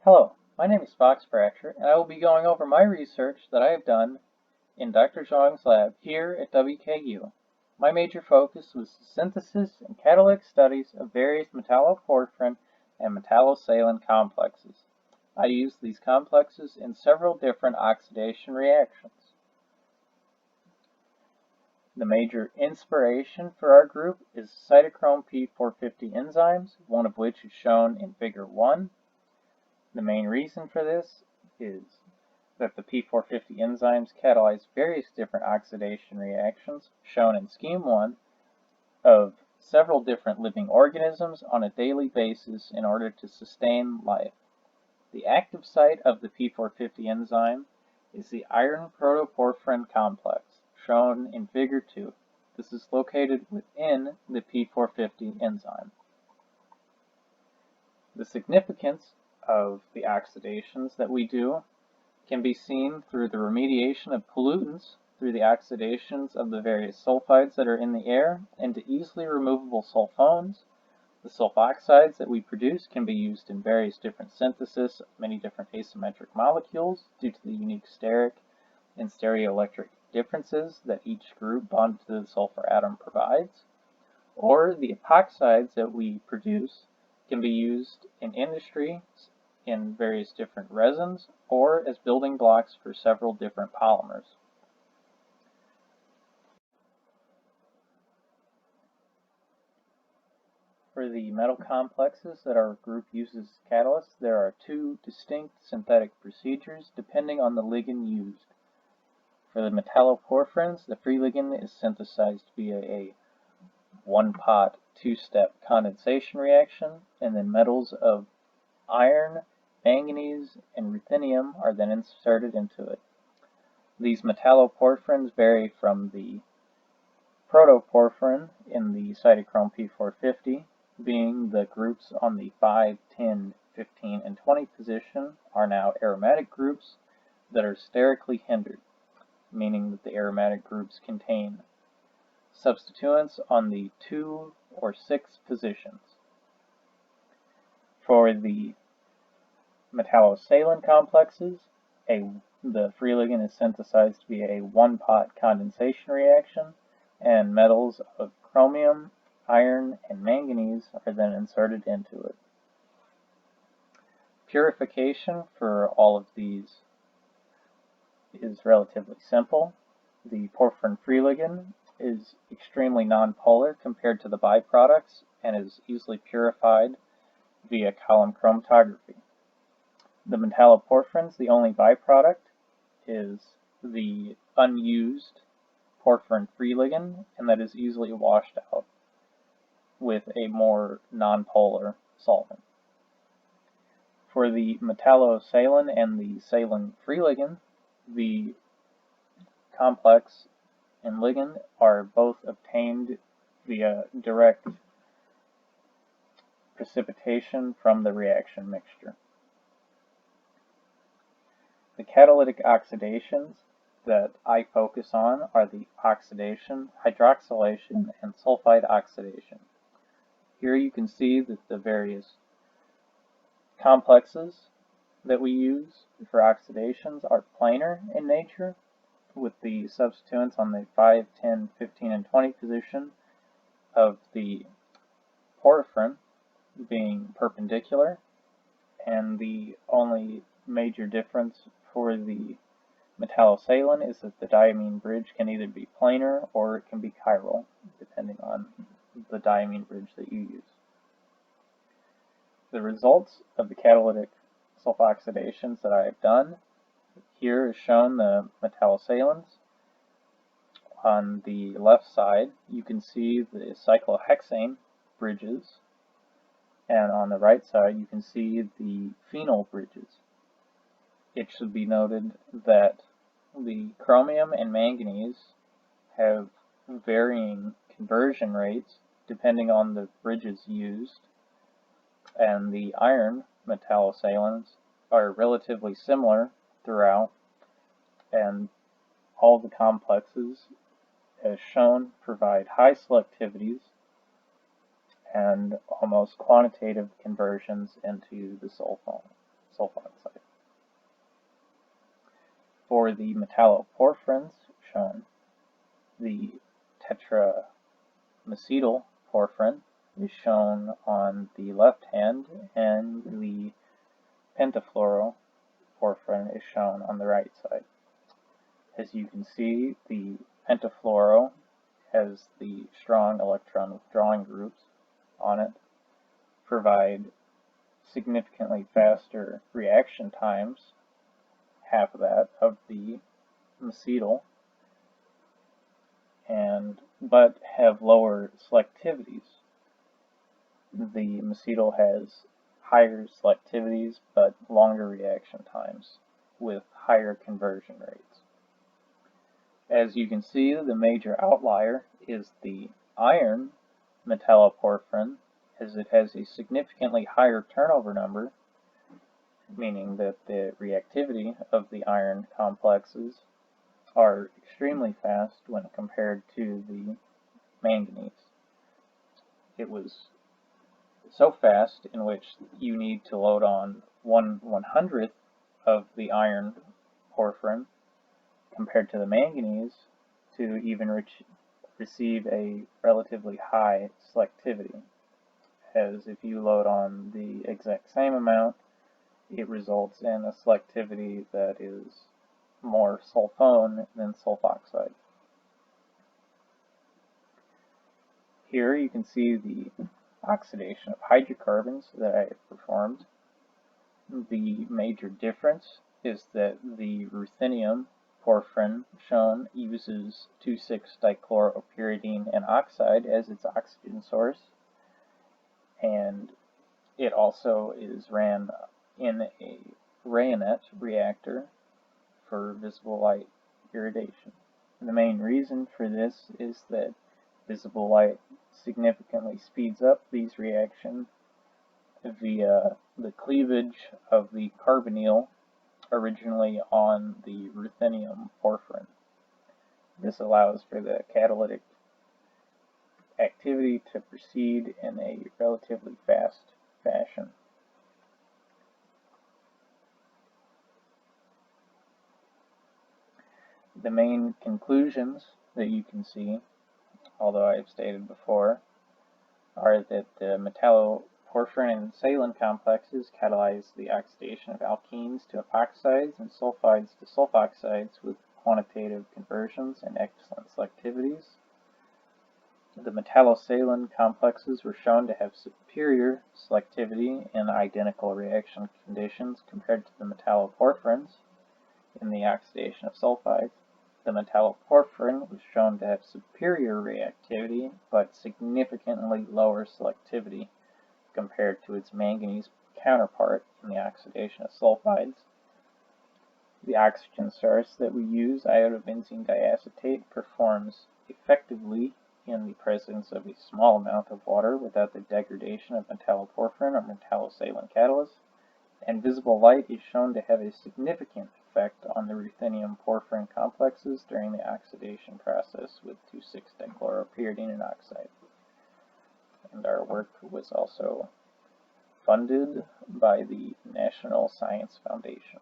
Hello, my name is Fox Fracture, and I will be going over my research that I have done in Dr. Zhang's lab here at WKU. My major focus was the synthesis and catalytic studies of various metalloporphyrin and metallosalen complexes. I used these complexes in several different oxidation reactions. The major inspiration for our group is cytochrome P450 enzymes, one of which is shown in Figure 1. The main reason for this is that the P450 enzymes catalyze various different oxidation reactions, shown in Scheme 1, of several different living organisms on a daily basis in order to sustain life. The active site of the P450 enzyme is the iron protoporphyrin complex, shown in Figure 2. This is located within the P450 enzyme. The significance of the oxidations that we do can be seen through the remediation of pollutants through the oxidations of the various sulfides that are in the air into easily removable sulfones. The sulfoxides that we produce can be used in various different synthesis of many different asymmetric molecules due to the unique steric and stereoelectric differences that each group bonded to the sulfur atom provides. Or the epoxides that we produce can be used in industry in various different resins or as building blocks for several different polymers. For the metal complexes that our group uses as catalysts, there are two distinct synthetic procedures depending on the ligand used. For the metalloporphyrins, the free ligand is synthesized via a one-pot, two-step condensation reaction, and then metals of iron, manganese, and ruthenium are then inserted into it. These metalloporphyrins vary from the protoporphyrin in the cytochrome P450, being the groups on the 5, 10, 15, and 20 position are now aromatic groups that are sterically hindered, meaning that the aromatic groups contain substituents on the 2 or 6 positions. For the metallosalen complexes, the free ligand is synthesized via a one-pot condensation reaction, and metals of chromium, iron, and manganese are then inserted into it. Purification for all of these is relatively simple. The porphyrin free ligand is extremely nonpolar compared to the byproducts and is easily purified via column chromatography. The metalloporphyrins, the only byproduct is the unused porphyrin free ligand, and that is easily washed out with a more nonpolar solvent. For the metallosalen and the salen free ligand, the complex and ligand are both obtained via direct precipitation from the reaction mixture. The catalytic oxidations that I focus on are the oxidation, hydroxylation, and sulfide oxidation. Here you can see that the various complexes that we use for oxidations are planar in nature, with the substituents on the 5, 10, 15, and 20 position of the porphyrin being perpendicular, and the only major difference for the metallosalen is that the diamine bridge can either be planar or it can be chiral, depending on the diamine bridge that you use. The results of the catalytic sulfoxidations that I have done, here is shown the metallosalens. On the left side, you can see the cyclohexane bridges, and on the right side, you can see the phenol bridges. It should be noted that the chromium and manganese have varying conversion rates depending on the bridges used, and the iron metallosalens are relatively similar throughout, and all the complexes, as shown, provide high selectivities and almost quantitative conversions into the sulfone. sulfoxide. For the metalloporphyrins shown, the tetramacetylporphyrin is shown on the left hand, and the pentafluoroporphyrin is shown on the right side. As you can see, the pentafluoro has the strong electron withdrawing groups on it, provide significantly faster reaction times, half of that of the macetyl, but have lower selectivities. The macetyl has higher selectivities but longer reaction times with higher conversion rates. As you can see, the major outlier is the iron metalloporphyrin, as it has a significantly higher turnover number, meaning that the reactivity of the iron complexes are extremely fast when compared to the manganese. It was so fast in which you need to load on 1/100th of the iron porphyrin compared to the manganese to even receive a relatively high selectivity. As if you load on the exact same amount, it results in a selectivity that is more sulfone than sulfoxide. Here you can see the oxidation of hydrocarbons that I have performed. The major difference is that the ruthenium porphyrin shown uses 2,6-dichloropyridine and oxide as its oxygen source, and it also is ran in a rayonette reactor for visible light irradiation. And the main reason for this is that visible light significantly speeds up these reactions via the cleavage of the carbonyl originally on the ruthenium porphyrin. This allows for the catalytic activity to proceed in a relatively fast fashion. The main conclusions that you can see, although I have stated before, are that the metalloporphyrin and Salin complexes catalyze the oxidation of alkenes to epoxides and sulfides to sulfoxides with quantitative conversions and excellent selectivities. The Metallosalen complexes were shown to have superior selectivity in identical reaction conditions compared to the metalloporphyrins in the oxidation of sulfides. The metalloporphyrin was shown to have superior reactivity but significantly lower selectivity compared to its manganese counterpart in the oxidation of sulfides. The oxygen source that we use, iodobenzene diacetate, performs effectively in the presence of a small amount of water without the degradation of metalloporphyrin or metallosalin catalysts, and visible light is shown to have a significant effect on the ruthenium porphyrin complexes during the oxidation process with 2,6-dichloropyridine and oxide. And our work was also funded by the National Science Foundation.